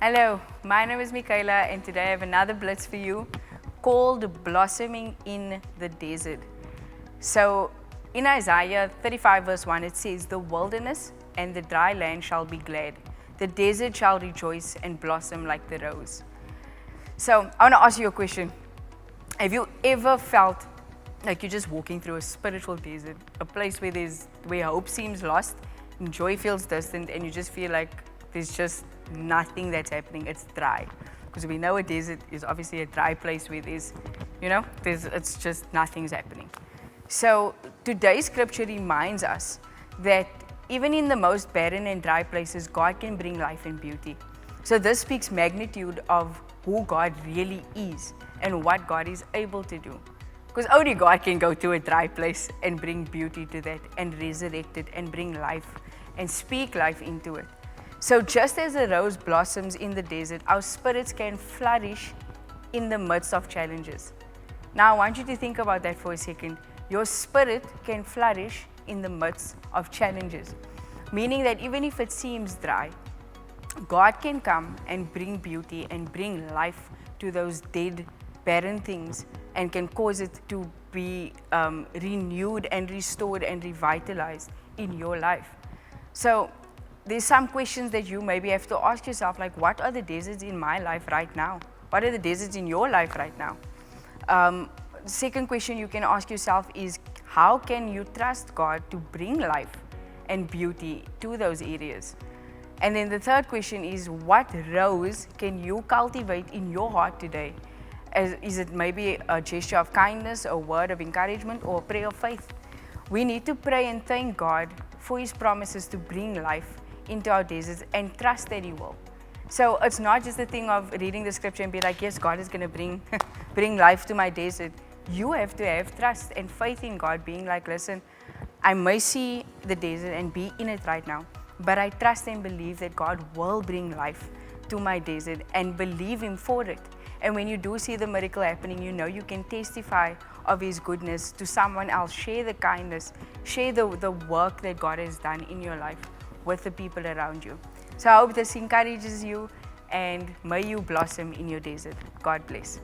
Hello, my name is Micaela and today I have another Blitz for you called Blossoming in the Desert. So in Isaiah 35 verse 1 it says, "The wilderness and the dry land shall be glad. The desert shall rejoice and blossom like the rose." So I want to ask you a question. Have you ever felt like you're just walking through a spiritual desert, a place where hope seems lost and joy feels distant, and you just feel like there's just nothing that's happening? It's dry, because we know a desert is obviously a dry place where it's just nothing's happening. So today's scripture reminds us that even in the most barren and dry places, God can bring life and beauty. So this speaks magnitude of who God really is and what God is able to do. Because only God can go to a dry place and bring beauty to that and resurrect it and bring life and speak life into it. So just as a rose blossoms in the desert, our spirits can flourish in the midst of challenges. Now I want you to think about that for a second. Your spirit can flourish in the midst of challenges, meaning that even if it seems dry, God can come and bring beauty and bring life to those dead, barren things and can cause it to be renewed and restored and revitalized in your life. So there's some questions that you maybe have to ask yourself, like, what are the deserts in my life right now? What are the deserts in your life right now? Second question you can ask yourself is, how can you trust God to bring life and beauty to those areas? And then the third question is, what rose can you cultivate in your heart today? Is it maybe a gesture of kindness, a word of encouragement, or a prayer of faith? We need to pray and thank God for His promises to bring life into our deserts and trust that He will. So it's not just a thing of reading the scripture and be like, yes, God is going to bring life to my desert. You have to have trust and faith in God, being like, listen, I may see the desert and be in it right now, but I trust and believe that God will bring life to my desert and believe Him for it. And when you do see the miracle happening, you know you can testify of His goodness to someone else. Share the kindness, share the work that God has done in your life with the people around you. So I hope this encourages you, and may you blossom in your desert. God bless.